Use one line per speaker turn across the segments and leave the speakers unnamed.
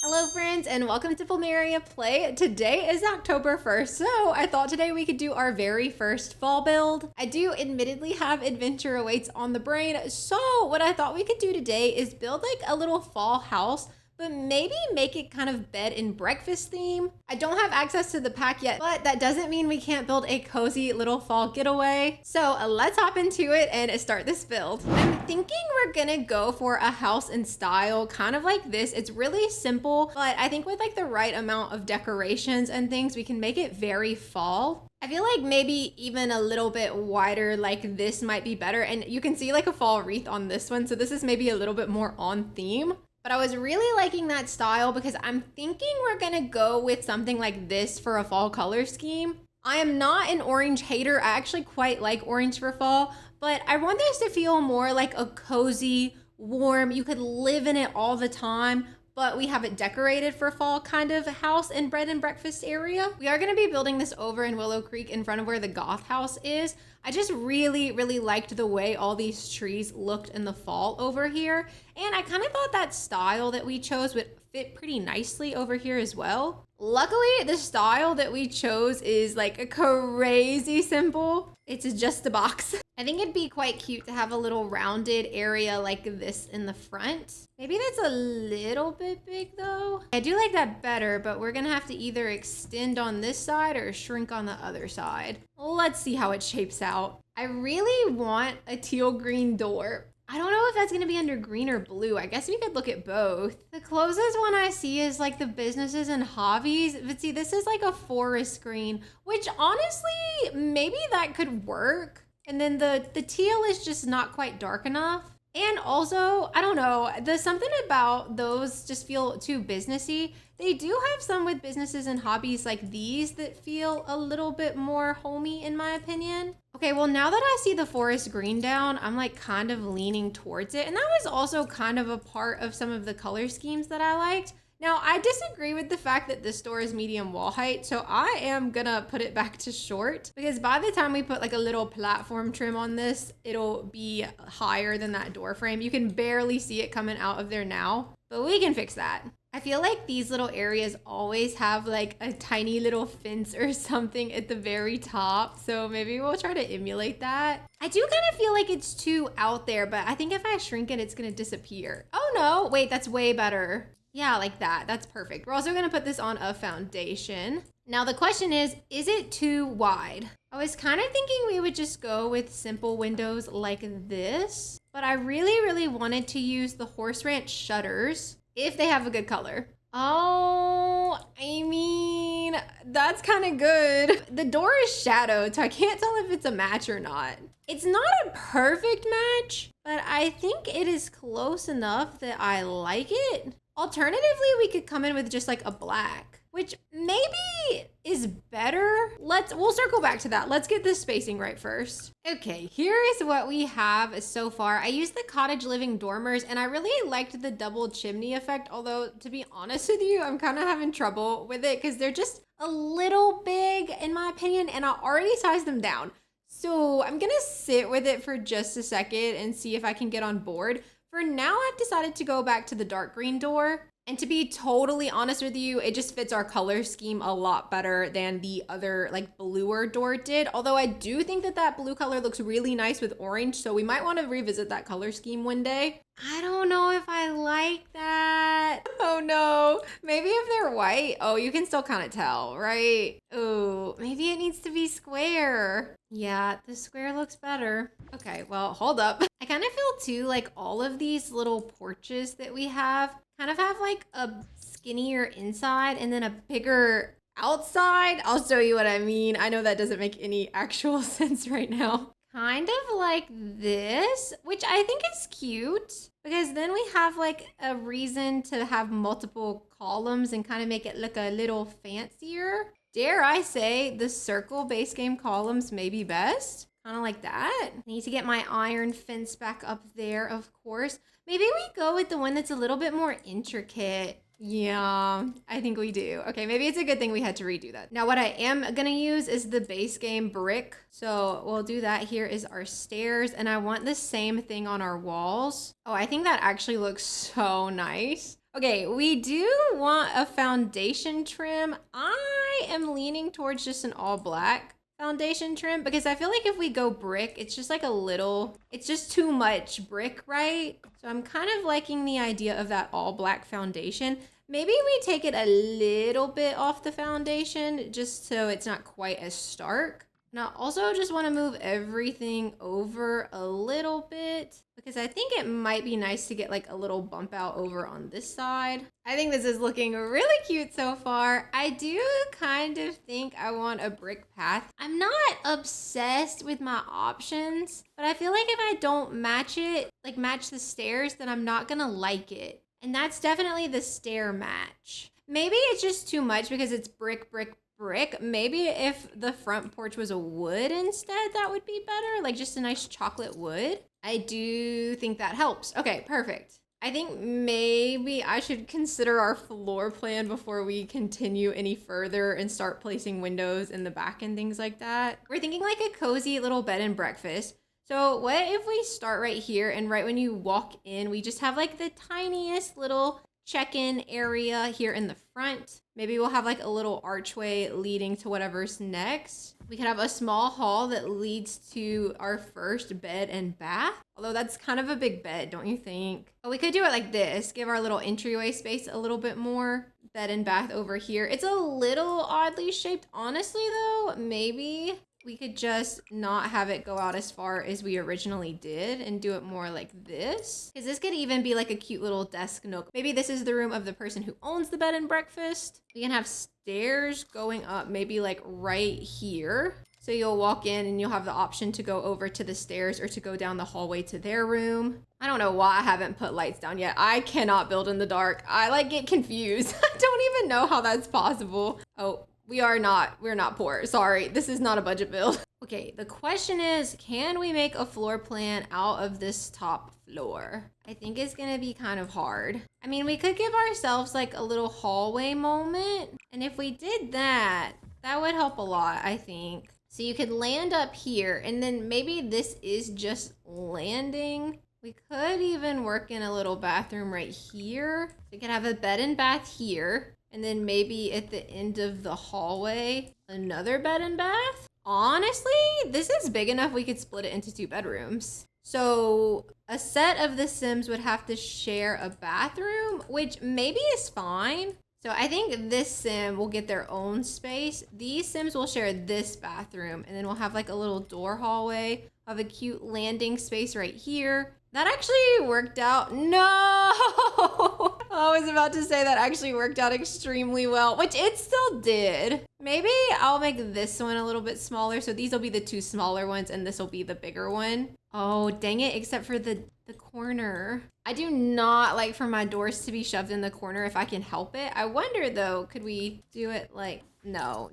Hello friends and welcome to PlumeriaPlay. Today is October 1st, so I thought today we could do our very first fall build. I do admittedly have adventure awaits on the brain, so what I thought we could do today is build like a little fall house, but maybe make it kind of bed and breakfast theme. I don't have access to the pack yet, but that doesn't mean we can't build a cozy little fall getaway. So let's hop into it and start this build. I'm thinking we're gonna go for a house in style, kind of like this. It's really simple, but I think with like the right amount of decorations and things, we can make it very fall. I feel like maybe even a little bit wider like this might be better. And you can see like a fall wreath on this one. So this is maybe a little bit more on theme. But I was really liking that style because I'm thinking we're gonna go with something like this for a fall color scheme. I am not an orange hater. I actually quite like orange for fall, but I want this to feel more like a cozy, warm, you could live in it all the time, but we have it decorated for fall kind of house and bread and breakfast area. We are gonna be building this over in Willow Creek in front of where the goth house is. I just really liked the way all these trees looked in the fall over here. And I kind of thought that style that we chose would fit pretty nicely over here as well. Luckily, the style that we chose is like a crazy simple. It's just a box. I think it'd be quite cute to have a little rounded area like this in the front. Maybe that's a little bit big though. I do like that better, but we're gonna have to either extend on this side or shrink on the other side. Let's see how it shapes out. I really want a teal green door. I don't know if that's gonna be under green or blue. I guess we could look at both. The closest one I see is like the businesses and hobbies. But see, this is like a forest green, which honestly, maybe that could work. And then the teal is just not quite dark enough. And also, I don't know, there's something about those just feel too businessy. They do have some with businesses and hobbies like these that feel a little bit more homey in my opinion. Okay, well now that I see the forest green down, I'm like kind of leaning towards it. And that was also kind of a part of some of the color schemes that I liked. Now, I disagree with the fact that this door is medium wall height, so I am gonna put it back to short because by the time we put like a little platform trim on this, it'll be higher than that door frame. You can barely see it coming out of there now, but we can fix that. I feel like these little areas always have like a tiny little fence or something at the very top, so maybe we'll try to emulate that. I do kind of feel like it's too out there, but I think if I shrink it, it's gonna disappear. Oh no, wait, that's way better. Yeah, like that. That's perfect. We're also gonna put this on a foundation. Now the question is it too wide? I was kind of thinking we would just go with simple windows like this, but I really wanted to use the Horse Ranch shutters if they have a good color. Oh, I mean, that's kind of good. The door is shadowed, so I can't tell if it's a match or not. It's not a perfect match, but I think it is close enough that I like it. Alternatively, we could come in with just like a black, which maybe is better. We'll circle back to that. Let's get this spacing right first. Okay, here is what we have so far. I used the cottage living dormers and I really liked the double chimney effect. Although to be honest with you, I'm kind of having trouble with it because they're just a little big in my opinion. And I already sized them down. So I'm gonna sit with it for just a second and see if I can get on board. For now, I've decided to go back to the dark green door. And to be totally honest with you, it just fits our color scheme a lot better than the other like bluer door did. Although I do think that that blue color looks really nice with orange. So we might want to revisit that color scheme one day. I don't know if I like that. Oh no, maybe if they're white. Oh, you can still kind of tell, right? Oh, maybe it needs to be square. Yeah, the square looks better. Okay, well, hold up. I kind of feel too like all of these little porches that we have kind of have like a skinnier inside and then a bigger outside. I'll show you what I mean. I know that doesn't make any actual sense right now. Kind of like this, which I think is cute because then we have like a reason to have multiple columns and kind of make it look a little fancier. Dare I say the circle base game columns may be best. Kind of like that. Need to get my iron fence back up there, of course. Maybe we go with the one that's a little bit more intricate. Yeah, I think we do. Okay, maybe it's a good thing we had to redo that. Now what I am gonna use is the base game brick. So we'll do that. Here is our stairs and I want the same thing on our walls. Oh, I think that actually looks so nice. Okay, we do want a foundation trim. I am leaning towards just an all black foundation trim because I feel like if we go brick, it's just like a little, it's just too much brick, right? So I'm kind of liking the idea of that all black foundation. Maybe we take it a little bit off the foundation just so it's not quite as stark. And I also just want to move everything over a little bit because I think it might be nice to get like a little bump out over on this side. I think this is looking really cute so far. I do kind of think I want a brick path. I'm not obsessed with my options, but I feel like if I don't match it, like match the stairs, then I'm not gonna like it. And that's definitely the stair match. Maybe it's just too much because it's brick, brick, brick. Maybe if the front porch was a wood instead, that would be better. Like just a nice chocolate wood. I do think that helps. Okay, perfect. I think maybe I should consider our floor plan before we continue any further and start placing windows in the back and things like that. We're thinking like a cozy little bed and breakfast. So what if we start right here and right when you walk in, we just have like the tiniest little check-in area here in the front. Maybe we'll have like a little archway leading to whatever's next. We could have a small hall that leads to our first bed and bath. Although that's kind of a big bed, don't you think? Oh, we could do it like this. Give our little entryway space a little bit more. Bed and bath over here. It's a little oddly shaped, honestly though. Maybe we could just not have it go out as far as we originally did and do it more like this. Because this could even be like a cute little desk nook. Maybe this is the room of the person who owns the bed and breakfast. We can have stairs going up maybe like right here. So you'll walk in and you'll have the option to go over to the stairs or to go down the hallway to their room. I don't know why I haven't put lights down yet. I cannot build in the dark. I like get confused. I don't even know how that's possible. Oh, we're not poor. Sorry, this is not a budget build. Okay, the question is, can we make a floor plan out of this top floor? I think it's gonna be kind of hard. I mean, we could give ourselves like a little hallway moment. And if we did that, that would help a lot, I think. So you could land up here and then maybe this is just landing. We could even work in a little bathroom right here. We could have a bed and bath here. And then maybe at the end of the hallway, another bed and bath. Honestly, this is big enough we could split it into 2 bedrooms. So a set of the Sims would have to share a bathroom, which maybe is fine. So I think this Sim will get their own space. These Sims will share this bathroom, and then we'll have like a little door hallway, have a cute landing space right here. That actually worked out. No! I was about to say that actually worked out extremely well, which it still did. Maybe I'll make this one a little bit smaller. So these will be the 2 smaller ones and this will be the bigger one. Oh, dang it, except for the corner. I do not like for my doors to be shoved in the corner if I can help it. I wonder though, could we do it like, no,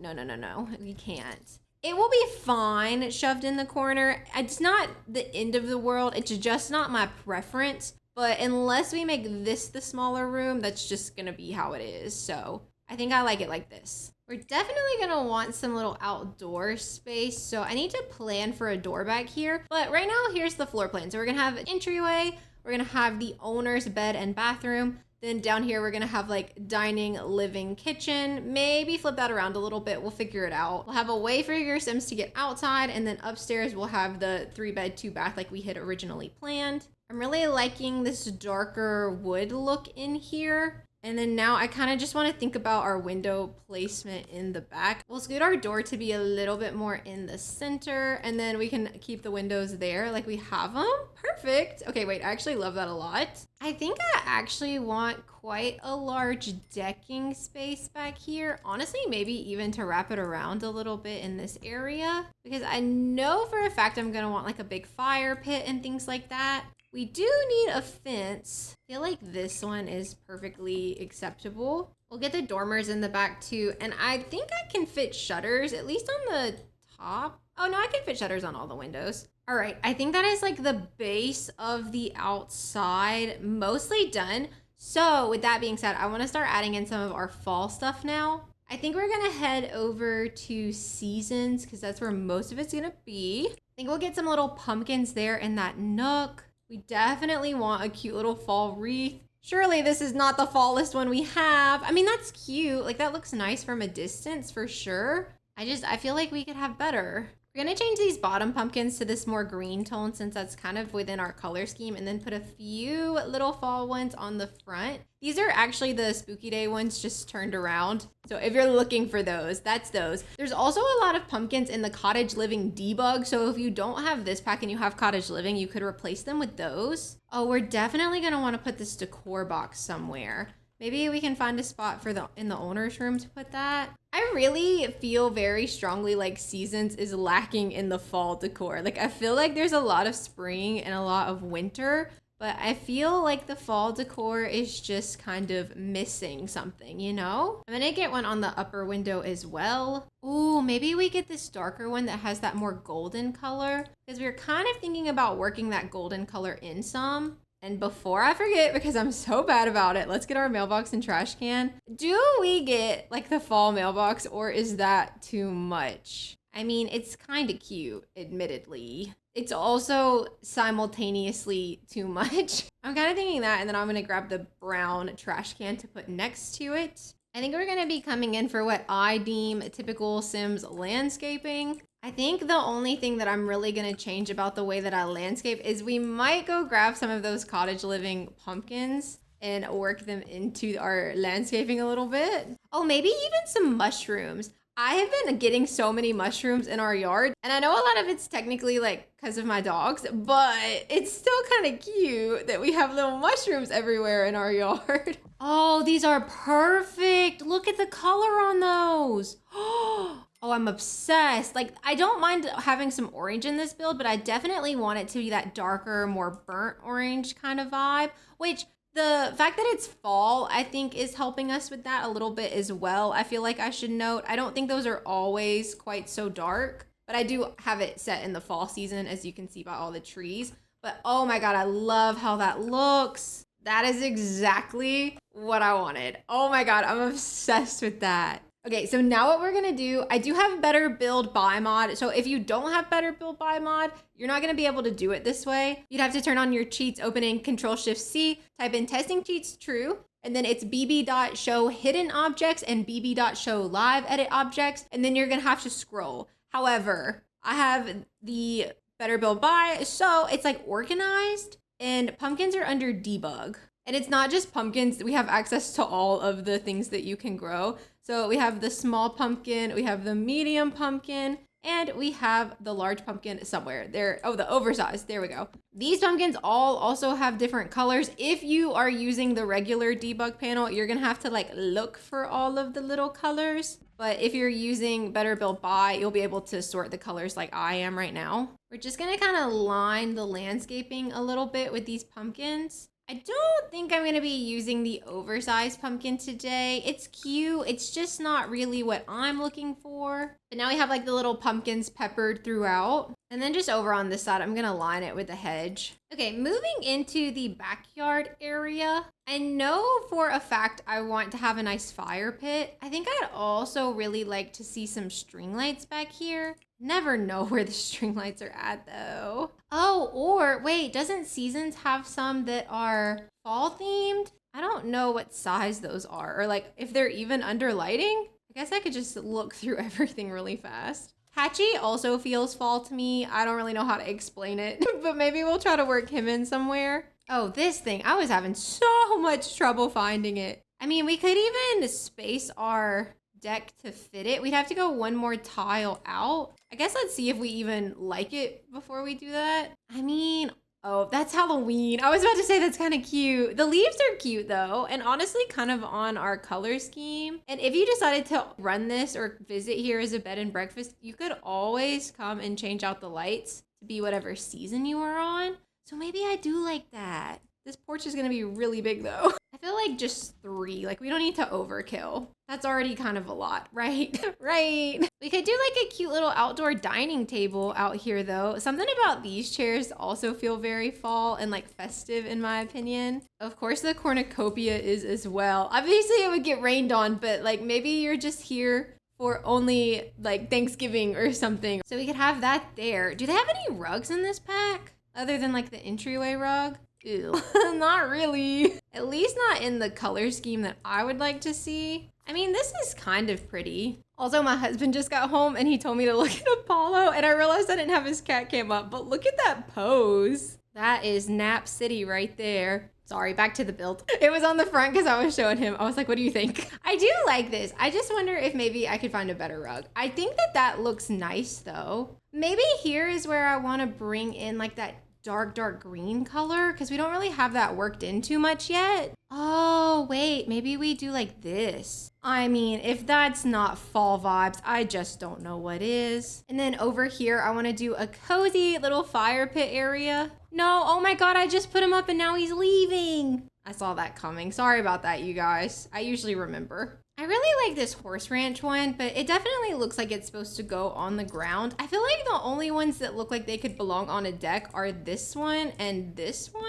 we can't. It will be fine shoved in the corner. It's not the end of the world. It's just not my preference. But unless we make this the smaller room, that's just gonna be how it is. So I think I like it like this. We're definitely gonna want some little outdoor space. So I need to plan for a door back here. But right now, here's the floor plan. So we're gonna have an entryway. We're gonna have the owner's bed and bathroom. Then down here, we're gonna have like dining, living, kitchen. Maybe flip that around a little bit. We'll figure it out. We'll have a way for your Sims to get outside. And then upstairs, we'll have the 3-bed, 2-bath like we had originally planned. I'm really liking this darker wood look in here. And then now I kind of just want to think about our window placement in the back. We'll scoot our door to be a little bit more in the center, and then we can keep the windows there like we have them. Perfect. Okay, wait, I actually love that a lot. I think I actually want quite a large decking space back here. Honestly, maybe even to wrap it around a little bit in this area, because I know for a fact I'm gonna want like a big fire pit and things like that. We do need a fence. I feel like this one is perfectly acceptable. We'll get the dormers in the back too. And I think I can fit shutters, at least on the top. Oh no, I can fit shutters on all the windows. All right, I think that is like the base of the outside mostly done. So with that being said, I wanna start adding in some of our fall stuff now. I think we're gonna head over to seasons because that's where most of it's gonna be. I think we'll get some little pumpkins there in that nook. We definitely want a cute little fall wreath. Surely this is not the fallest one we have. I mean, that's cute. Like, that looks nice from a distance for sure. I feel like we could have better. We're gonna change these bottom pumpkins to this more green tone since that's kind of within our color scheme, and then put a few little fall ones on the front. These are actually the Spooky Day ones just turned around. So if you're looking for those, that's those. There's also a lot of pumpkins in the Cottage Living debug. So if you don't have this pack and you have Cottage Living, you could replace them with those. Oh, we're definitely gonna wanna put this decor box somewhere. Maybe we can find a spot for in the owner's room to put that. I really feel very strongly like Seasons is lacking in the fall decor. Like, I feel like there's a lot of spring and a lot of winter, but I feel like the fall decor is just kind of missing something, you know? I'm gonna get one on the upper window as well. Ooh, maybe we get this darker one that has that more golden color, because we were kind of thinking about working that golden color in some. And before I forget, because I'm so bad about it, let's get our mailbox and trash can. Do we get like the fall mailbox, or is that too much? I mean, it's kind of cute, admittedly. It's also simultaneously too much. I'm kind of thinking that, and then I'm gonna grab the brown trash can to put next to it. I think we're gonna be coming in for what I deem typical Sims landscaping. I think the only thing that I'm really gonna change about the way that I landscape is we might go grab some of those Cottage Living pumpkins and work them into our landscaping a little bit. Oh, maybe even some mushrooms. I have been getting so many mushrooms in our yard, and I know a lot of it's technically like because of my dogs, but it's still kind of cute that we have little mushrooms everywhere in our yard. Oh, these are perfect. Look at the color on those. Oh, I'm obsessed. Like, I don't mind having some orange in this build, but I definitely want it to be that darker, more burnt orange kind of vibe, which the fact that it's fall, I think, is helping us with that a little bit as well. I feel like I should note, I don't think those are always quite so dark, but I do have it set in the fall season, as you can see by all the trees. But oh my God, I love how that looks. That is exactly what I wanted. Oh my God, I'm obsessed with that. Okay, so now what we're gonna do, I do have Better BuildBuy mod. So if you don't have Better BuildBuy mod, you're not gonna be able to do it this way. You'd have to turn on your cheats, open in Control-Shift-C, type in testing cheats true, and then it's bb.show hidden objects and bb.show live edit objects, and then you're gonna have to scroll. However, I have the Better BuildBuy, so it's like organized, and pumpkins are under debug. And it's not just pumpkins, we have access to all of the things that you can grow. So we have the small pumpkin, we have the medium pumpkin, and we have the large pumpkin somewhere there. Oh, the oversized, there we go. These pumpkins all also have different colors. If you are using the regular debug panel, you're gonna have to like look for all of the little colors. But if you're using Better BuildBuy, you'll be able to sort the colors like I am right now. We're just gonna kind of line the landscaping a little bit with these pumpkins. I don't think I'm going to be using the oversized pumpkin today. It's cute. It's just not really what I'm looking for. But now we have like the little pumpkins peppered throughout. And then just over on this side, I'm going to line it with a hedge. Okay, moving into the backyard area. I know for a fact I want to have a nice fire pit. I think I'd also really like to see some string lights back here. Never know where the string lights are at though. Oh, or wait, doesn't Seasons have some that are fall themed? I don't know what size those are, or like if they're even under lighting. I guess I could just look through everything really fast. Hatchie also feels fall to me. I don't really know how to explain it, but maybe we'll try to work him in somewhere. Oh, this thing, I was having so much trouble finding it. I mean, we could even space our deck to fit it. We'd have to go one more tile out. I guess let's see if we even like it before we do that. I mean, oh, that's Halloween. I was about to say that's kind of cute. The leaves are cute though, and honestly kind of on our color scheme. And if you decided to run this or visit here as a bed and breakfast, you could always come and change out the lights to be whatever season you are on. So maybe I do like that. This porch is gonna be really big though. I feel like just 3, like we don't need to overkill. That's already kind of a lot, right? Right. We could do like a cute little outdoor dining table out here though. Something about these chairs also feel very fall and like festive in my opinion. Of course the cornucopia is as well. Obviously it would get rained on, but like maybe you're just here for only like Thanksgiving or something. So we could have that there. Do they have any rugs in this pack other than like the entryway rug? Ew. Not really. At least not in the color scheme that I would like to see. I mean, this is kind of pretty. Also, my husband just got home and he told me to look at Apollo, and I realized I didn't have his cat cam up, but look at that pose. That is Nap City right there. Sorry, back to the build. It was on the front because I was showing him. I was like, what do you think? I do like this. I just wonder if maybe I could find a better rug. I think that that looks nice though. Maybe here is where I want to bring in like that dark green color because we don't really have that worked in too much yet. Oh, wait, maybe we do like this. I mean, if that's not fall vibes, I just don't know what is. And then over here, I want to do a cozy little fire pit area. No, oh my God, I just put him up and now he's leaving. I saw that coming. Sorry about that, you guys. I usually remember. I really like this horse ranch one, but it definitely looks like it's supposed to go on the ground. I feel like the only ones that look like they could belong on a deck are this one and this one.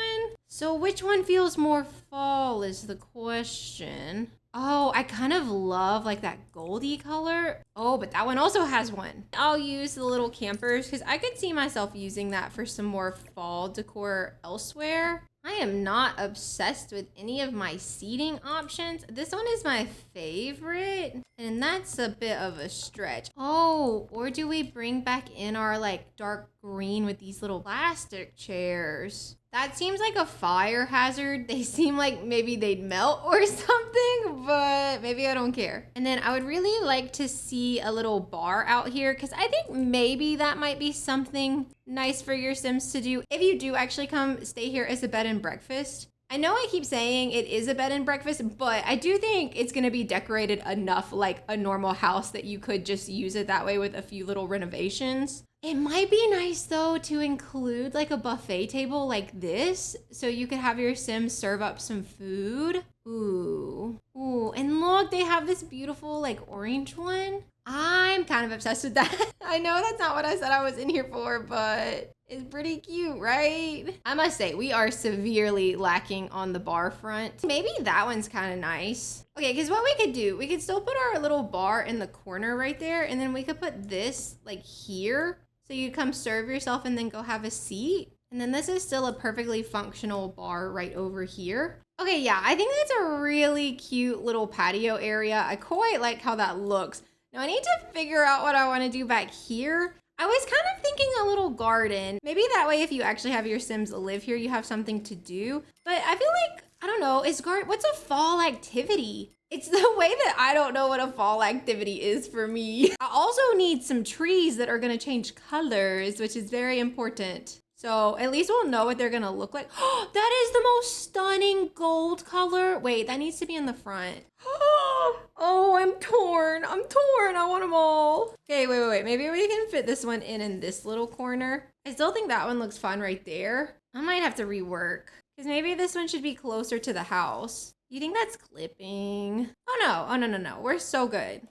So which one feels more fall is the question. Oh, I kind of love like that goldy color. Oh, but that one also has one. I'll use the little campers because I could see myself using that for some more fall decor elsewhere. I am not obsessed with any of my seating options. This one is my favorite, and that's a bit of a stretch. Oh, or do we bring back in our like dark green with these little plastic chairs? That seems like a fire hazard. They seem like maybe they'd melt or something, but maybe I don't care. And then I would really like to see a little bar out here because I think maybe that might be something nice for your Sims to do. If you do actually come stay here as a bed and breakfast. I know I keep saying it is a bed and breakfast, but I do think it's gonna be decorated enough like a normal house that you could just use it that way with a few little renovations. It might be nice though to include like a buffet table like this so you could have your Sims serve up some food. Ooh, and look, they have this beautiful like orange one. I'm kind of obsessed with that. I know that's not what I said I was in here for, but it's pretty cute, right? I must say, we are severely lacking on the bar front. Maybe that one's kind of nice. Okay, because what we could do, we could still put our little bar in the corner right there, and then we could put this like here. So you come serve yourself and then go have a seat. And then this is still a perfectly functional bar right over here. Okay, yeah, I think that's a really cute little patio area. I quite like how that looks. Now I need to figure out what I want to do back here. I was kind of thinking a little garden. Maybe that way if you actually have your Sims live here, you have something to do. But I feel like, I don't know, what's a fall activity? It's the way that I don't know what a fall activity is for me. I also need some trees that are gonna change colors, which is very important. So at least we'll know what they're gonna look like. That is the most stunning gold color. Wait, that needs to be in the front. Oh, I'm torn. I want them all. Okay, wait. Maybe we can fit this one in this little corner. I still think that one looks fun right there. I might have to rework because maybe this one should be closer to the house. You think that's clipping? Oh no. We're so good.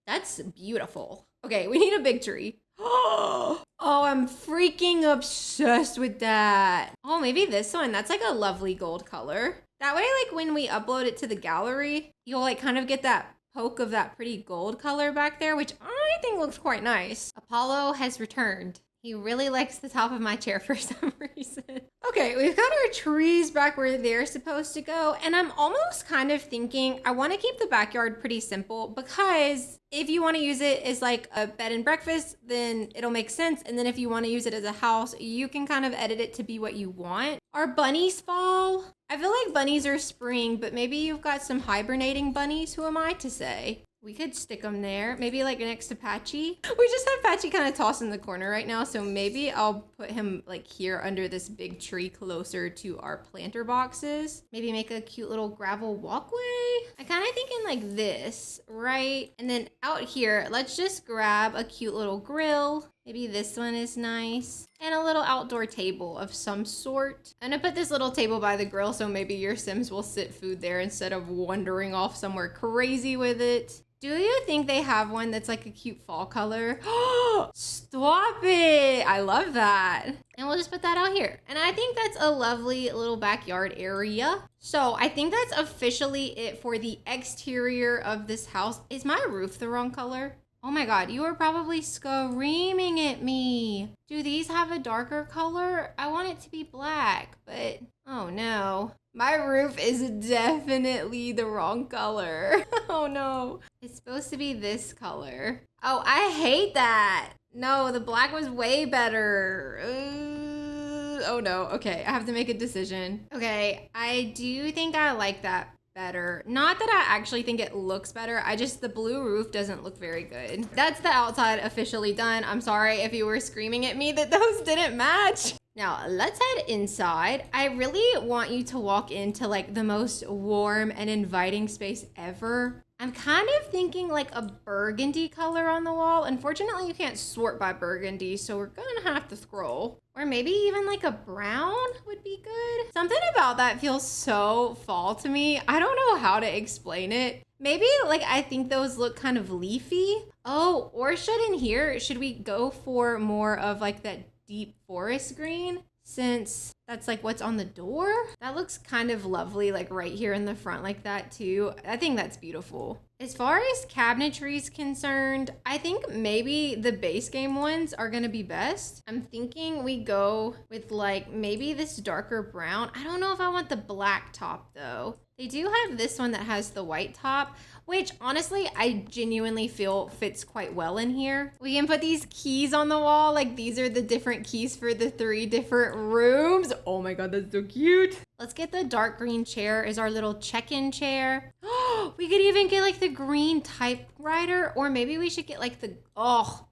That's beautiful. Okay, we need a big tree. Oh, I'm freaking obsessed with that. Oh, maybe this one. That's like a lovely gold color. That way, like when we upload it to the gallery, you'll like kind of get that poke of that pretty gold color back there, which I think looks quite nice. Apollo has returned. He really likes the top of my chair for some reason. Okay, we've got our trees back where they're supposed to go. And I'm almost kind of thinking I want to keep the backyard pretty simple because if you want to use it as like a bed and breakfast, then it'll make sense. And then if you want to use it as a house, you can kind of edit it to be what you want. Are bunnies fall? I feel like bunnies are spring, but maybe you've got some hibernating bunnies. Who am I to say? We could stick them there, maybe like next to Patchy. We just have Patchy kind of tossed in the corner right now, so maybe I'll put him like here under this big tree closer to our planter boxes. Maybe make a cute little gravel walkway. I kind of thinking like this, right? And then out here, let's just grab a cute little grill. Maybe this one is nice. And a little outdoor table of some sort. I'm gonna put this little table by the grill so maybe your Sims will sit food there instead of wandering off somewhere crazy with it. Do you think they have one that's like a cute fall color? Stop it! I love that. And we'll just put that out here. And I think that's a lovely little backyard area. So I think that's officially it for the exterior of this house. Is my roof the wrong color? Oh my God, you are probably screaming at me. Do these have a darker color? I want it to be black, but oh no. My roof is definitely the wrong color. Oh no. It's supposed to be this color. Oh, I hate that. No, the black was way better. Oh no. Okay, I have to make a decision. Okay, I do think I like that better. Not that I actually think it looks better. The blue roof doesn't look very good. That's the outside officially done. I'm sorry if you were screaming at me that those didn't match. Now let's head inside. I really want you to walk into like the most warm and inviting space ever. I'm kind of thinking like a burgundy color on the wall. Unfortunately, you can't sort by burgundy, so we're gonna have to scroll. Or maybe even like a brown would be good. Something about that feels so fall to me. I don't know how to explain it. Maybe like I think those look kind of leafy. Oh, or should we go for more of like that deep forest green? Since that's like what's on the door. That looks kind of lovely, like right here in the front like that too. I think that's beautiful. As far as cabinetry is concerned, I think maybe the base game ones are gonna be best. I'm thinking we go with like maybe this darker brown. I don't know if I want the black top though. They do have this one that has the white top, which honestly, I genuinely feel fits quite well in here. We can put these keys on the wall. Like these are the different keys for the 3 different rooms. Oh my God, that's so cute. Let's get the dark green chair as our little check-in chair. Oh, we could even get like the green typewriter, or maybe we should get like the, oh,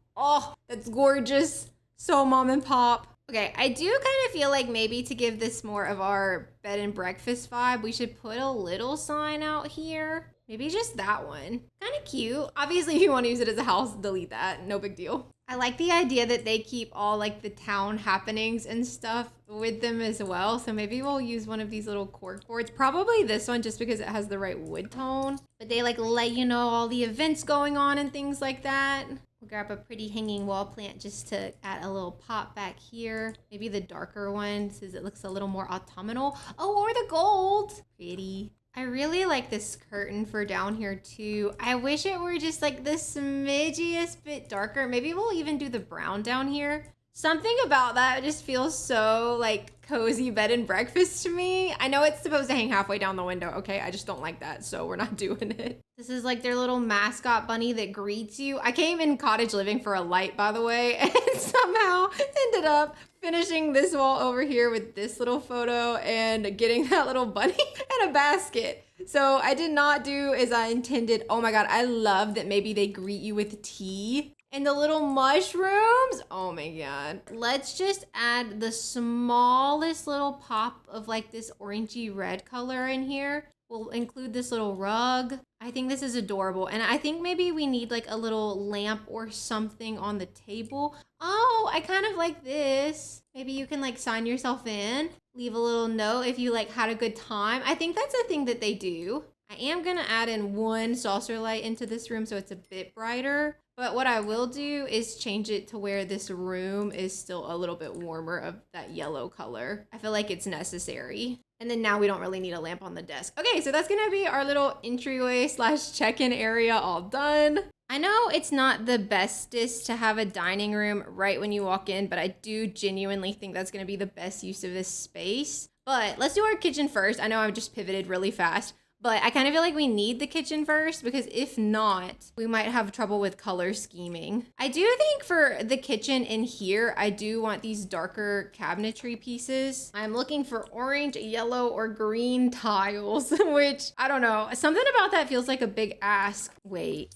that's gorgeous. So mom and pop. Okay, I do kind of feel like maybe to give this more of our bed and breakfast vibe, we should put a little sign out here. Maybe just that one. Kind of cute. Obviously, if you want to use it as a house, delete that. No big deal. I like the idea that they keep all like the town happenings and stuff with them as well. So maybe we'll use one of these little cork boards. Probably this one just because it has the right wood tone. But they like let you know all the events going on and things like that. We'll grab a pretty hanging wall plant just to add a little pop back here. Maybe the darker one since it looks a little more autumnal. Oh, or the gold. Pretty. I really like this curtain for down here too. I wish it were just like the smidgiest bit darker. Maybe we'll even do the brown down here. Something about that just feels so like cozy bed and breakfast to me. I know it's supposed to hang halfway down the window, okay? I just don't like that, so we're not doing it. This is like their little mascot bunny that greets you. I came in cottage living for a light, by the way, and somehow ended up finishing this wall over here with this little photo and getting that little bunny and a basket. So I did not do as I intended. Oh my God, I love that maybe they greet you with tea. And the little mushrooms, oh my God. Let's just add the smallest little pop of like this orangey red color in here. We'll include this little rug. I think this is adorable. And I think maybe we need like a little lamp or something on the table. Oh, I kind of like this. Maybe you can like sign yourself in. Leave a little note if you like had a good time. I think that's a thing that they do. I am gonna add in one saucer light into this room so it's a bit brighter. But what I will do is change it to where this room is still a little bit warmer of that yellow color. I feel like it's necessary. And then now we don't really need a lamp on the desk. Okay, so that's gonna be our little entryway / check-in area all done. I know it's not the bestest to have a dining room right when you walk in, but I do genuinely think that's gonna be the best use of this space. But let's do our kitchen first. I know I've just pivoted really fast. But I kind of feel like we need the kitchen first because if not, we might have trouble with color scheming. I do think for the kitchen in here, I do want these darker cabinetry pieces. I'm looking for orange, yellow, or green tiles, which I don't know. Something about that feels like a big ask. Wait.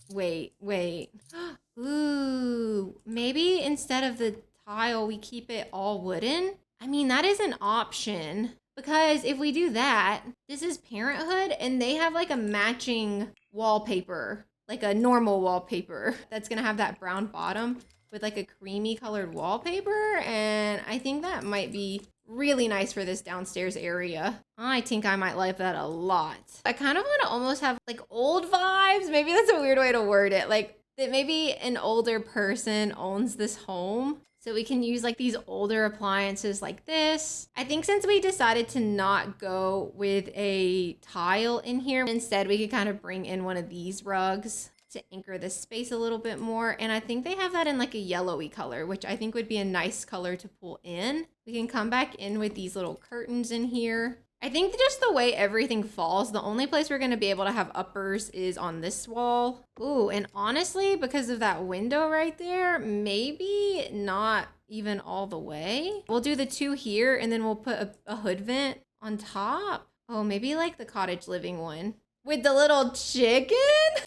Ooh, maybe instead of the tile, we keep it all wooden. I mean, that is an option. Because if we do that, this is Parenthood and they have like a matching wallpaper, like a normal wallpaper that's gonna have that brown bottom with like a creamy colored wallpaper. And I think that might be really nice for this downstairs area. I think I might like that a lot. I kind of want to almost have like old vibes. Maybe that's a weird way to word it. Like that maybe an older person owns this home. So we can use like these older appliances like this. I think since we decided to not go with a tile in here, instead we could kind of bring in one of these rugs to anchor this space a little bit more. And I think they have that in like a yellowy color, which I think would be a nice color to pull in. We can come back in with these little curtains in here. I think just the way everything falls, the only place we're gonna be able to have uppers is on this wall. Ooh, and honestly, because of that window right there, maybe not even all the way. We'll do the 2 here and then we'll put a hood vent on top. Oh, maybe like the cottage living one. With the little chicken?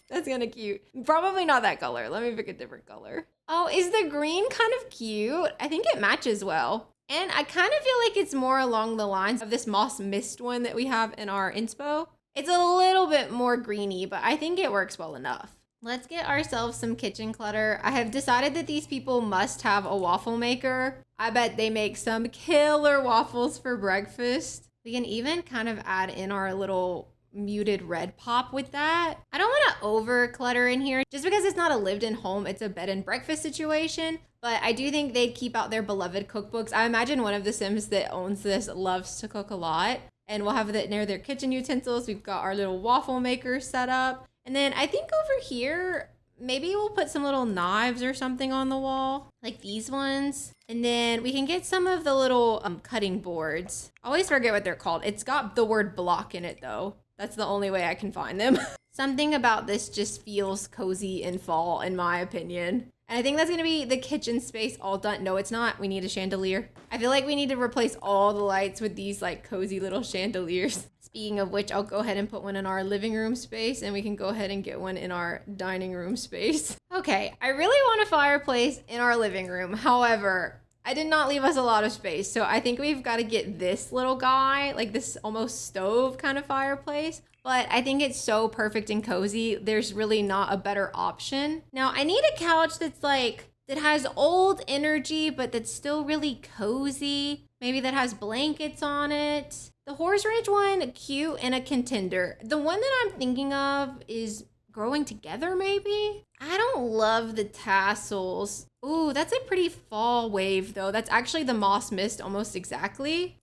That's kind of cute. Probably not that color. Let me pick a different color. Oh, is the green kind of cute? I think it matches well. And I kind of feel like it's more along the lines of this moss mist one that we have in our inspo. It's a little bit more greeny, but I think it works well enough. Let's get ourselves some kitchen clutter. I have decided that these people must have a waffle maker. I bet they make some killer waffles for breakfast. We can even kind of add in our little muted red pop with that. I don't want to over clutter in here just because it's not a lived in home, it's a bed and breakfast situation. But I do think they'd keep out their beloved cookbooks. I imagine one of the Sims that owns this loves to cook a lot. And we'll have that near their kitchen utensils. We've got our little waffle maker set up. And then I think over here, maybe we'll put some little knives or something on the wall, like these ones. And then we can get some of the little cutting boards. I always forget what they're called. It's got the word block in it though. That's the only way I can find them. Something about this just feels cozy in fall, in my opinion. And I think that's gonna be the kitchen space all done. No, it's not. We need a chandelier. I feel like we need to replace all the lights with these like cozy little chandeliers. Speaking of which, I'll go ahead and put one in our living room space and we can go ahead and get one in our dining room space. Okay, I really want a fireplace in our living room. However, I did not leave us a lot of space. So I think we've got to get this little guy, like this almost stove kind of fireplace. But I think it's so perfect and cozy. There's really not a better option. Now I need a couch that's like, that has old energy, but that's still really cozy. Maybe that has blankets on it. The horse ranch one, cute and a contender. The one that I'm thinking of is growing together maybe? I don't love the tassels. Ooh, that's a pretty fall wave though. That's actually the moss mist almost exactly.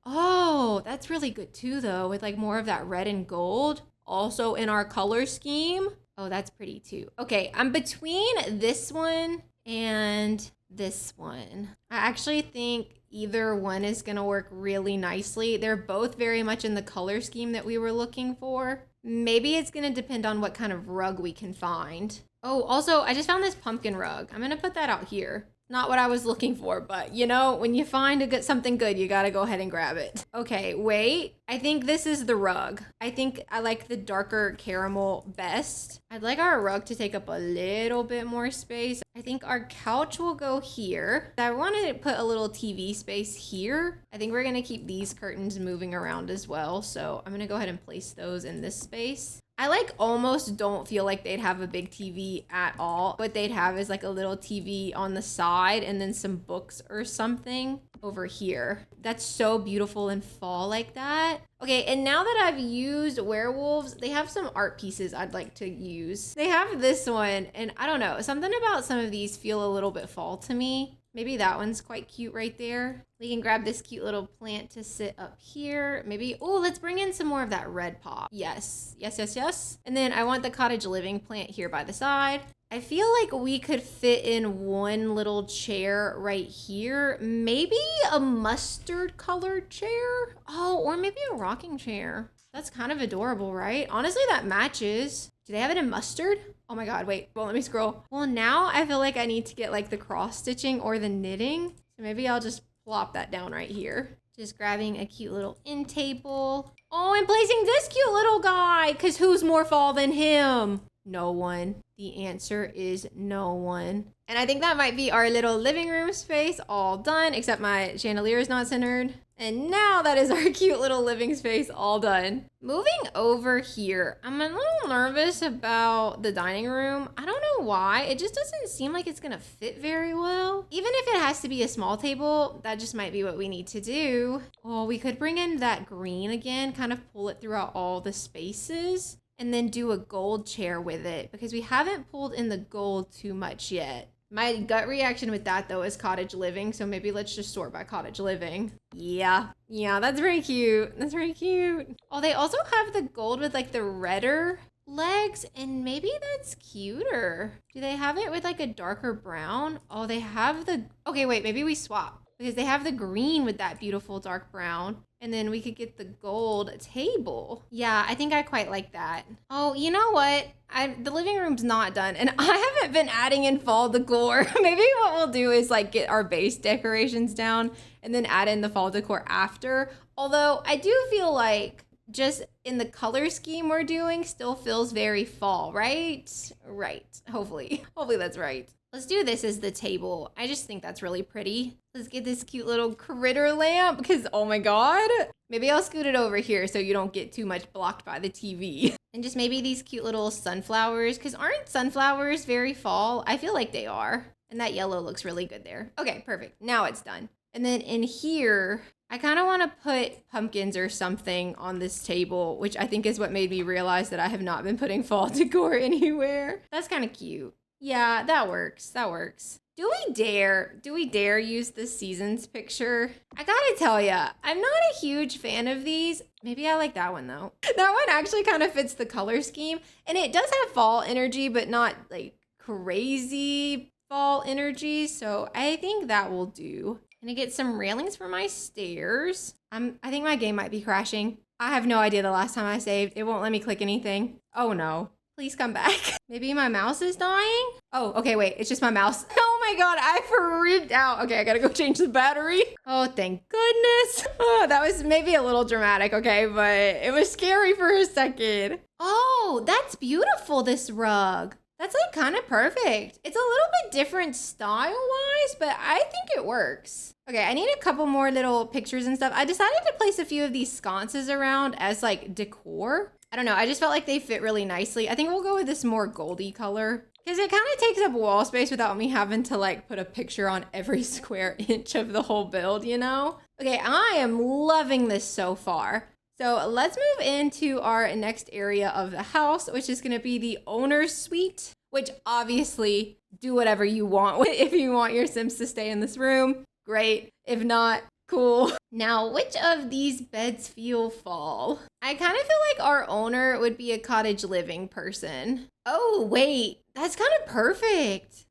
Oh, that's really good too though, with like more of that red and gold. Also in our color scheme. Oh, that's pretty too. Okay, I'm between this one and this one. I actually think either one is gonna work really nicely. They're both very much in the color scheme that we were looking for. Maybe it's gonna depend on what kind of rug we can find. Oh, also, I just found this pumpkin rug. I'm gonna put that out here. Not what I was looking for, but you know, when you find something good, you gotta go ahead and grab it. Okay, wait. I think this is the rug. I think I like the darker caramel best. I'd like our rug to take up a little bit more space. I think our couch will go here. I wanted to put a little TV space here. I think we're gonna keep these curtains moving around as well. So I'm gonna go ahead and place those in this space. I like almost don't feel like they'd have a big TV at all. What they'd have is like a little TV on the side and then some books or something over here. That's so beautiful in fall like that. Okay, and now that I've used werewolves, they have some art pieces I'd like to use. They have this one, and I don't know, something about some of these feel a little bit fall to me. Maybe that one's quite cute right there. We can grab this cute little plant to sit up here. Maybe, oh, let's bring in some more of that red pop. Yes, yes, yes, yes. And then I want the cottage living plant here by the side. I feel like we could fit in one little chair right here. Maybe a mustard colored chair. Oh, or maybe a rocking chair. That's kind of adorable, right? Honestly, that matches. Do they have it in mustard? Oh my God, wait, well, let me scroll. Well, now I feel like I need to get like the cross stitching or the knitting. So maybe I'll just plop that down right here. Just grabbing a cute little end table. Oh, and placing this cute little guy, because who's more fall than him? No one. The answer is no one. And I think that might be our little living room space all done, except my chandelier is not centered. And now that is our cute little living space all done. Moving over here, I'm a little nervous about the dining room. I don't know why. It just doesn't seem like it's gonna fit very well. Even if it has to be a small table, that just might be what we need to do. Oh, we could bring in that green again, kind of pull it throughout all the spaces, and then do a gold chair with it because we haven't pulled in the gold too much yet. My gut reaction with that though is cottage living, so maybe let's just sort by cottage living. Yeah, that's very cute. That's very cute. Oh, they also have the gold with like the redder legs, and maybe that's cuter. Do they have it with like a darker brown? Oh, they have the, okay, wait, maybe we swap because they have the green with that beautiful dark brown. And then we could get the gold table. Yeah, I think I quite like that. Oh, you know what? The living room's not done and I haven't been adding in fall decor. Maybe what we'll do is like get our base decorations down and then add in the fall decor after. Although I do feel like just in the color scheme we're doing still feels very fall, right? Right, hopefully that's right. Let's do this as the table. I just think that's really pretty. Let's get this cute little critter lamp because, oh my God. Maybe I'll scoot it over here so you don't get too much blocked by the TV. And just maybe these cute little sunflowers, because aren't sunflowers very fall? I feel like they are. And that yellow looks really good there. Okay, perfect. Now it's done. And then in here, I kind of want to put pumpkins or something on this table, which I think is what made me realize that I have not been putting fall decor anywhere. That's kind of cute. Yeah, that works. That works. Do we dare use the seasons picture? I gotta tell ya, I'm not a huge fan of these. Maybe I like that one though. That one actually kind of fits the color scheme and it does have fall energy, but not like crazy fall energy. So I think that will do. Gonna get some railings for my stairs. I think my game might be crashing. I have no idea the last time I saved. It won't let me click anything. Oh no. Please come back. Maybe my mouse is dying? Oh, okay, wait, it's just my mouse. Oh my God, I freaked out. Okay, I gotta go change the battery. Oh, thank goodness. Oh, that was maybe a little dramatic, okay, but it was scary for a second. Oh, that's beautiful, this rug. That's like kind of perfect. It's a little bit different style-wise, but I think it works. Okay, I need a couple more little pictures and stuff. I decided to place a few of these sconces around as like decor. I don't know, I just felt like they fit really nicely. I think we'll go with this more goldy color because it kind of takes up wall space without me having to like put a picture on every square inch of the whole build, you know? Okay, I am loving this so far. So let's move into our next area of the house, which is gonna be the owner's suite, which obviously do whatever you want. If you want your Sims to stay in this room, great. If not, cool. Now, which of these beds feel fall? I kind of feel like our owner would be a cottage living person. Oh, wait, that's kind of perfect.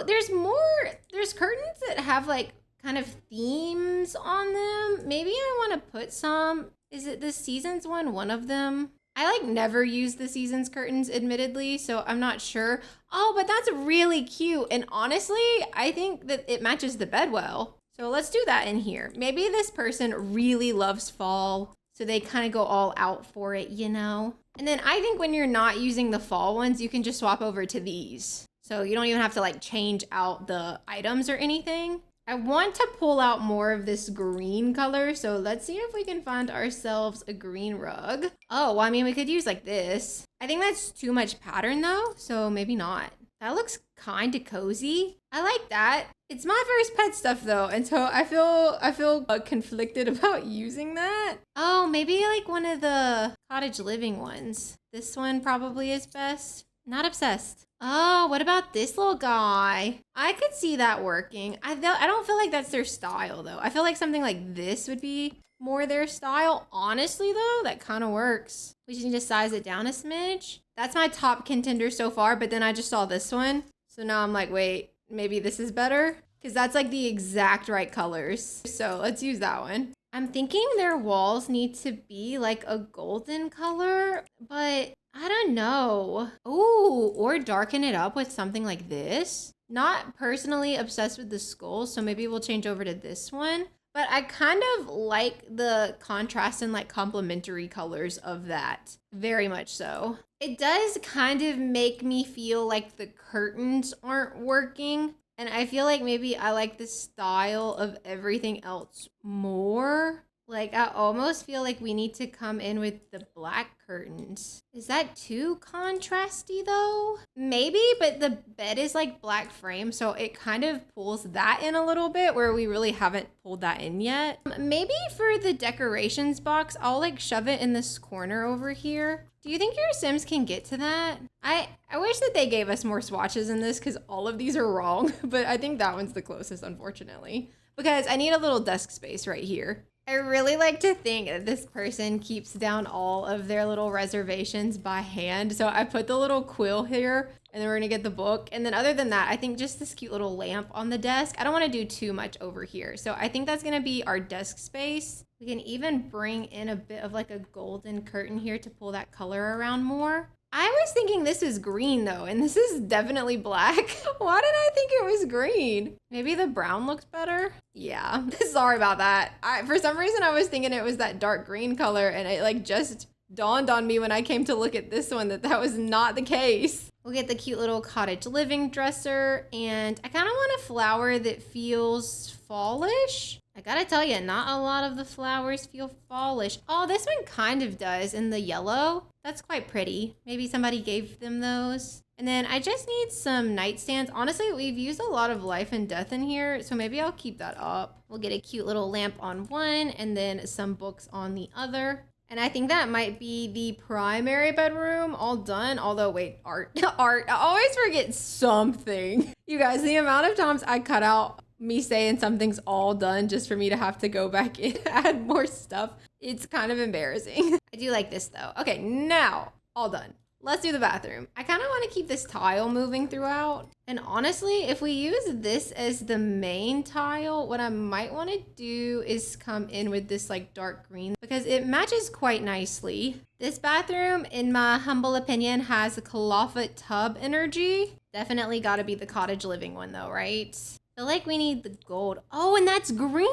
There's curtains that have like kind of themes on them. Maybe I want to put some. Is it the seasons one of them? I like never use the seasons curtains admittedly, so I'm not sure. Oh, but that's really cute. And honestly, I think that it matches the bed well. So let's do that in here. Maybe this person really loves fall, so they kind of go all out for it, you know? And then I think when you're not using the fall ones, you can just swap over to these. So you don't even have to like change out the items or anything. I want to pull out more of this green color, so let's see if we can find ourselves a green rug. Oh, well, I mean, we could use like this. I think that's too much pattern though, so maybe not. That looks kind of cozy. I like that. It's my first pet stuff though, and so I feel conflicted about using that. Oh, maybe like one of the cottage living ones. This one probably is best. Not obsessed. Oh, what about this little guy? I could see that working. I don't feel like that's their style though. I feel like something like this would be more their style. Honestly though, that kind of works. We just need to size it down a smidge. That's my top contender so far, but then I just saw this one. So now I'm like, wait, maybe this is better? Because that's like the exact right colors. So let's use that one. I'm thinking their walls need to be like a golden color, but I don't know. Ooh, or darken it up with something like this. Not personally obsessed with the skull, so maybe we'll change over to this one. But I kind of like the contrast and like complementary colors of that. Very much so. It does kind of make me feel like the curtains aren't working. And I feel like maybe I like the style of everything else more. Like, I almost feel like we need to come in with the black curtains. Is that too contrasty though? Maybe, but the bed is like black frame, so it kind of pulls that in a little bit where we really haven't pulled that in yet. Maybe for the decorations box, I'll like shove it in this corner over here. Do you think your Sims can get to that? I wish that they gave us more swatches in this because all of these are wrong, but I think that one's the closest, unfortunately, because I need a little desk space right here. I really like to think that this person keeps down all of their little reservations by hand. So I put the little quill here and then we're gonna get the book. And then other than that, I think just this cute little lamp on the desk. I don't wanna do too much over here. So I think that's gonna be our desk space. We can even bring in a bit of like a golden curtain here to pull that color around more. I was thinking this is green though, and this is definitely black. Why did I think it was green? Maybe the brown looks better? Yeah, sorry about that. For some reason I was thinking it was that dark green color, and it like just dawned on me when I came to look at this one that that was not the case. We'll get the cute little cottage living dresser, and I kind of want a flower that feels fallish. I gotta tell you, not a lot of the flowers feel fallish. Oh, this one kind of does in the yellow. That's quite pretty. Maybe somebody gave them those. And then I just need some nightstands. Honestly, we've used a lot of life and death in here, so maybe I'll keep that up. We'll get a cute little lamp on one and then some books on the other. And I think that might be the primary bedroom all done. Although, wait, art. Art. I always forget something. You guys, the amount of times I cut out me saying something's all done just for me to have to go back in and add more stuff. It's kind of embarrassing. I do like this though. Okay, now, all done. Let's do the bathroom. I kind of want to keep this tile moving throughout. And honestly, if we use this as the main tile, what I might want to do is come in with this like dark green because it matches quite nicely. This bathroom, in my humble opinion, has a clawfoot tub energy. Definitely got to be the cottage living one though, right? I feel like we need the gold. Oh, and that's green.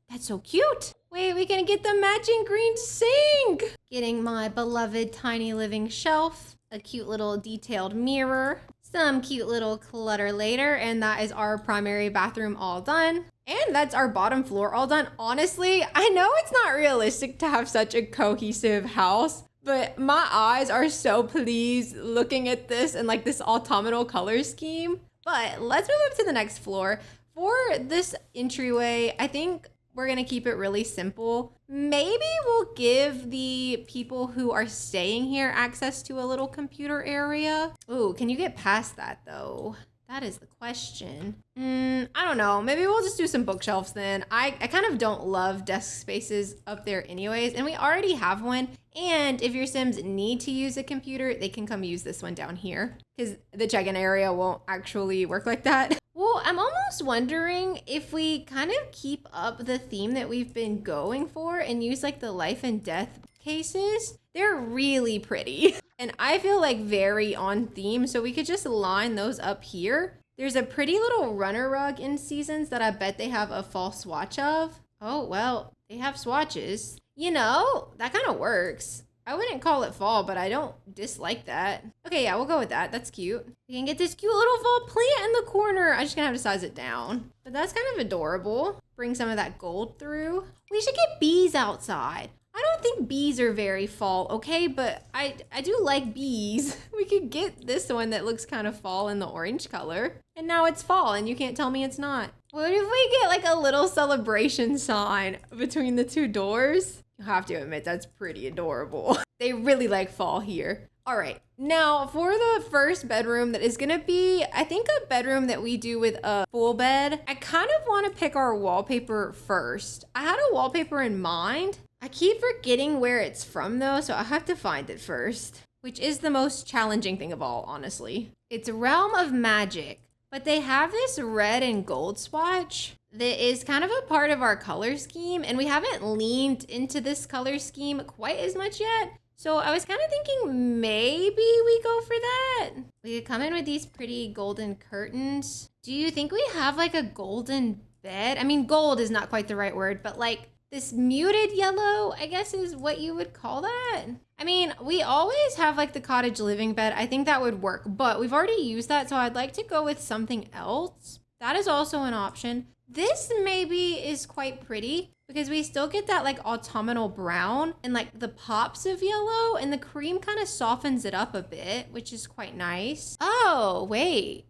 That's so cute. Wait, we can get the matching green sink. Getting my beloved tiny living shelf, a cute little detailed mirror, some cute little clutter later, and that is our primary bathroom all done. And that's our bottom floor all done. Honestly, I know it's not realistic to have such a cohesive house, but my eyes are so pleased looking at this and like this autumnal color scheme. But let's move up to the next floor. For this entryway, I think we're gonna keep it really simple. Maybe we'll give the people who are staying here access to a little computer area. Ooh, can you get past that though? That is the question. I don't know. Maybe we'll just do some bookshelves then. I kind of don't love desk spaces up there anyways, and we already have one. And if your Sims need to use a computer, they can come use this one down here because the check-in area won't actually work like that. Well, I'm almost wondering if we kind of keep up the theme that we've been going for and use like the life and death cases. They're really pretty and I feel like very on theme. So we could just line those up here. There's a pretty little runner rug in Seasons that I bet they have a fall swatch of. Oh, well, they have swatches. You know, that kind of works. I wouldn't call it fall, but I don't dislike that. Okay, yeah, we'll go with that. That's cute. We can get this cute little fall plant in the corner. I'm just gonna have to size it down. But that's kind of adorable. Bring some of that gold through. We should get bees outside. I don't think bees are very fall, okay? But I do like bees. We could get this one that looks kind of fall in the orange color. And now it's fall and you can't tell me it's not. What if we get like a little celebration sign between the two doors? You have to admit, that's pretty adorable. They really like fall here. All right, now for the first bedroom that is gonna be, I think, a bedroom that we do with a full bed. I kind of wanna pick our wallpaper first. I had a wallpaper in mind. I keep forgetting where it's from though, so I have to find it first, which is the most challenging thing of all, honestly. It's Realm of Magic, but they have this red and gold swatch that is kind of a part of our color scheme, and we haven't leaned into this color scheme quite as much yet. So I was kind of thinking maybe we go for that. We could come in with these pretty golden curtains. Do you think we have like a golden bed? I mean, gold is not quite the right word, but like this muted yellow, I guess is what you would call that. I mean, we always have like the cottage living bed. I think that would work, but we've already used that. So I'd like to go with something else. That is also an option. This maybe is quite pretty because we still get that like autumnal brown and like the pops of yellow, and the cream kind of softens it up a bit, which is quite nice. Oh, wait.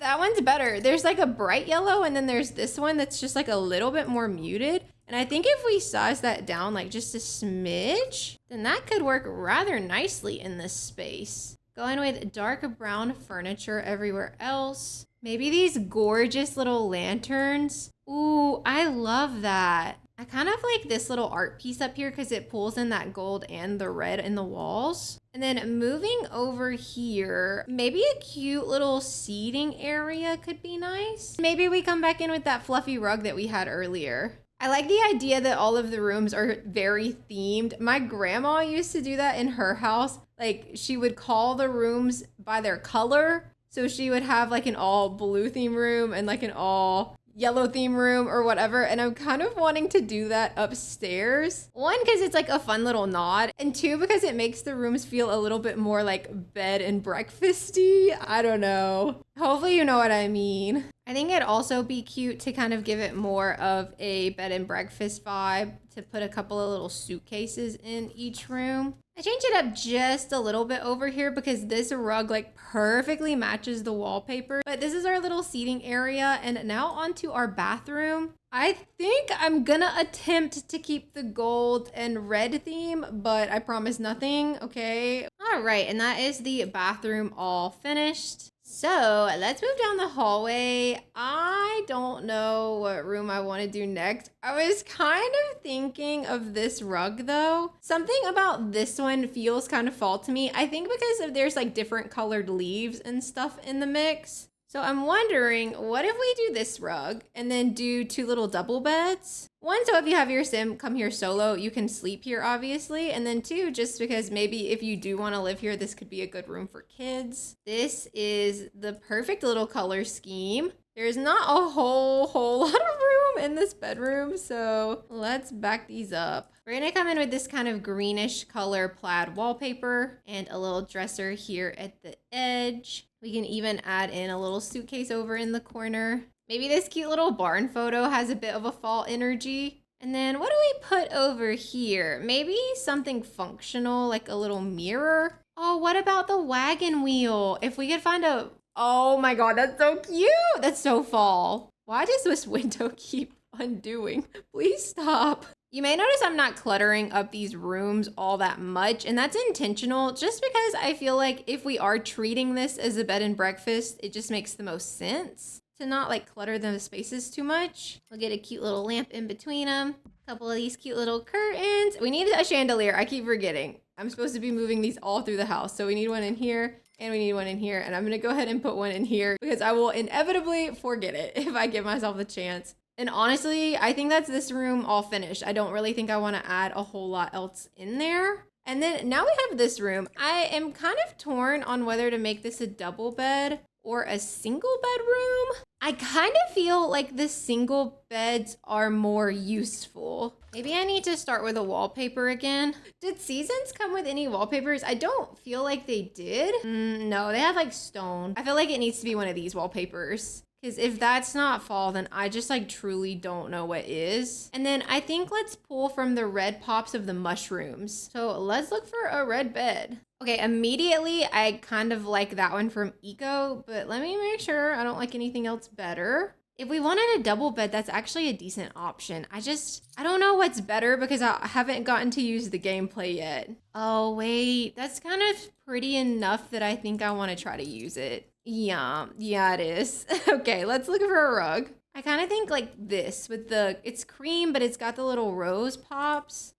That one's better. There's like a bright yellow and then there's this one that's just like a little bit more muted. And I think if we size that down like just a smidge, then that could work rather nicely in this space. Going with dark brown furniture everywhere else. Maybe these gorgeous little lanterns. Ooh, I love that. I kind of like this little art piece up here because it pulls in that gold and the red in the walls. And then moving over here, maybe a cute little seating area could be nice. Maybe we come back in with that fluffy rug that we had earlier. I like the idea that all of the rooms are very themed. My grandma used to do that in her house. Like, she would call the rooms by their color. So she would have like an all blue theme room and like an all yellow theme room or whatever, and I'm kind of wanting to do that upstairs. One, because it's like a fun little nod, and two, because it makes the rooms feel a little bit more like bed and breakfasty. I don't know. Hopefully you know what I mean. I think it'd also be cute to kind of give it more of a bed and breakfast vibe, to put a couple of little suitcases in each room. I changed it up just a little bit over here because this rug like perfectly matches the wallpaper. But this is our little seating area, and now onto our bathroom. I think I'm gonna attempt to keep the gold and red theme, but I promise nothing, okay? All right, and that is the bathroom all finished. So let's move down the hallway. I don't know what room I want to do next. I was kind of thinking of this rug though. Something about this one feels kind of fall to me. I think because there's like different colored leaves and stuff in the mix. So I'm wondering, what if we do this rug and then do two little double beds? One, so if you have your sim come here solo, you can sleep here, obviously. And then two, just because maybe if you do want to live here, this could be a good room for kids. This is the perfect little color scheme. There's not a whole lot of room in this bedroom, so let's back these up. We're gonna come in with this kind of greenish color plaid wallpaper and a little dresser here at the edge. We can even add in a little suitcase over in the corner. Maybe this cute little barn photo has a bit of a fall energy. And then what do we put over here? Maybe something functional, like a little mirror. Oh, what about the wagon wheel? If we could find a... Oh my god, that's so cute! That's so fall. Why does this window keep undoing? Please stop. You may notice I'm not cluttering up these rooms all that much, and that's intentional just because I feel like if we are treating this as a bed and breakfast, it just makes the most sense to not like clutter the spaces too much. We'll get a cute little lamp in between them. A couple of these cute little curtains. We need a chandelier. I keep forgetting. I'm supposed to be moving these all through the house. So we need one in here and we need one in here. And I'm gonna go ahead and put one in here because I will inevitably forget it if I give myself the chance. And honestly, I think that's this room all finished. I don't really think I want to add a whole lot else in there. And then now we have this room. I am kind of torn on whether to make this a double bed or a single bedroom. I kind of feel like the single beds are more useful. Maybe I need to start with a wallpaper again. Did Seasons come with any wallpapers? I don't feel like they did. No, they have like stone. I feel like it needs to be one of these wallpapers. Because if that's not fall, then I just like truly don't know what is. And then I think let's pull from the red pops of the mushrooms. So let's look for a red bed. Okay, immediately I kind of like that one from Eco, but let me make sure I don't like anything else better. If we wanted a double bed, that's actually a decent option. I don't know what's better because I haven't gotten to use the gameplay yet. Oh wait, that's kind of pretty enough that I think I want to try to use it. Yeah, it is. Okay, let's look for a rug. I kind of think like this with it's cream, but it's got the little rose pops.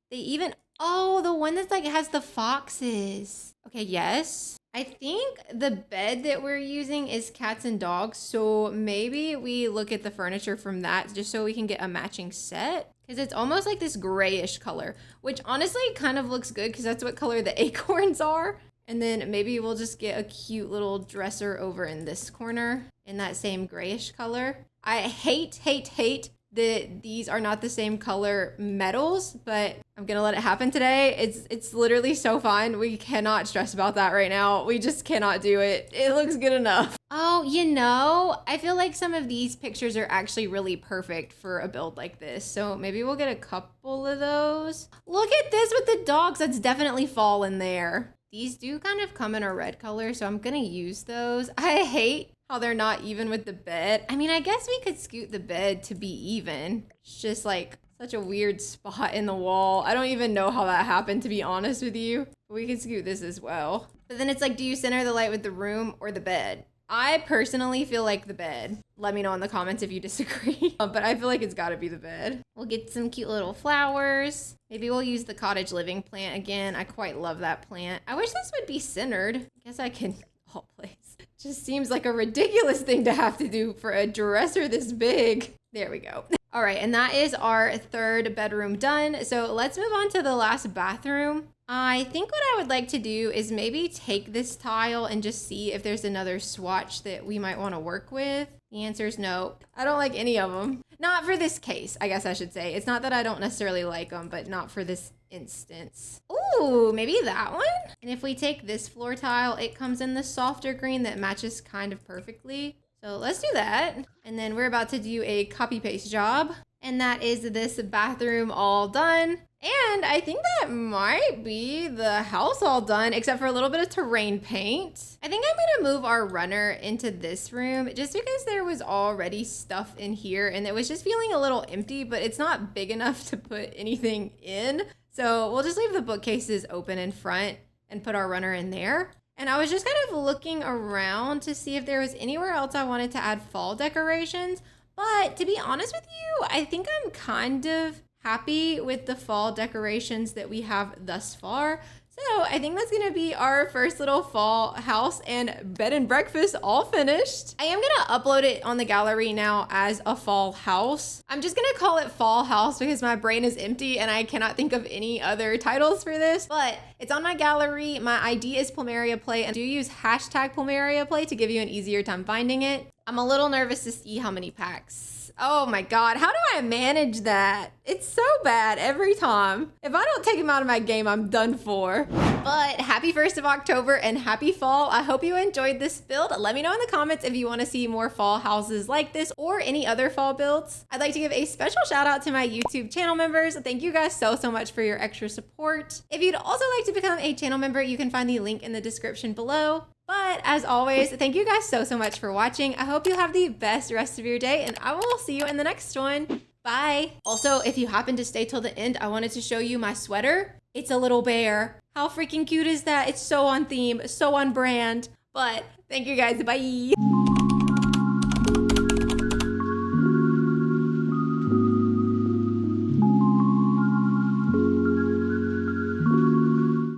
Oh, the one that's like has the foxes. Okay, yes. I think the bed that we're using is cats and dogs. So maybe we look at the furniture from that just so we can get a matching set. Because it's almost like this grayish color, which honestly kind of looks good because that's what color the acorns are. And then maybe we'll just get a cute little dresser over in this corner in that same grayish color. I hate that these are not the same color metals, but I'm gonna let it happen today. It's literally so fun. We cannot stress about that right now. We just cannot do it. It looks good enough. Oh, I feel like some of these pictures are actually really perfect for a build like this. So maybe we'll get a couple of those. Look at this with the dogs. That's definitely fall in there. These do kind of come in a red color, so I'm gonna use those. I hate how they're not even with the bed. I mean, I guess we could scoot the bed to be even. It's just like such a weird spot in the wall. I don't even know how that happened, to be honest with you. We could scoot this as well. But then it's like, do you center the light with the room or the bed? I personally feel like the bed. Let me know in the comments if you disagree. But I feel like it's gotta be the bed. We'll get some cute little flowers. Maybe we'll use the cottage living plant again. I quite love that plant. I wish this would be centered. I guess I can all place. Just seems like a ridiculous thing to have to do for a dresser this big. There we go. All right, and that is our 3rd bedroom done. So let's move on to the last bathroom. I think what I would like to do is maybe take this tile and just see if there's another swatch that we might want to work with. The answer is no. I don't like any of them. Not for this case, I guess I should say. It's not that I don't necessarily like them, but not for this instance. Ooh, maybe that one? And if we take this floor tile, it comes in the softer green that matches kind of perfectly. So let's do that. And then we're about to do a copy paste job. And that is this bathroom all done. And I think that might be the house all done, except for a little bit of terrain paint. I think I'm gonna move our runner into this room just because there was already stuff in here and it was just feeling a little empty, but it's not big enough to put anything in. So we'll just leave the bookcases open in front and put our runner in there. And I was just kind of looking around to see if there was anywhere else I wanted to add fall decorations. But to be honest with you, I think I'm kind of happy with the fall decorations that we have thus far. So I think that's gonna be our first little fall house and bed and breakfast all finished. I am gonna upload it on the gallery now as a fall house. I'm just gonna call it fall house because my brain is empty and I cannot think of any other titles for this, but it's on my gallery. My ID is PlumeriaPlay and I do use hashtag PlumeriaPlay to give you an easier time finding it. I'm a little nervous to see how many packs. Oh my God, how do I manage that? It's so bad every time. If I don't take him out of my game, I'm done for. But happy 1st of October and happy fall. I hope you enjoyed this build. Let me know in the comments if you want to see more fall houses like this or any other fall builds. I'd like to give a special shout out to my YouTube channel members. Thank you guys so much for your extra support. If you'd also like to become a channel member, you can find the link in the description below. But as always, thank you guys so much for watching. I hope you have the best rest of your day and I will see you in the next one. Bye. Also, if you happen to stay till the end, I wanted to show you my sweater. It's a little bear. How freaking cute is that? It's so on theme, so on brand. But thank you guys. Bye.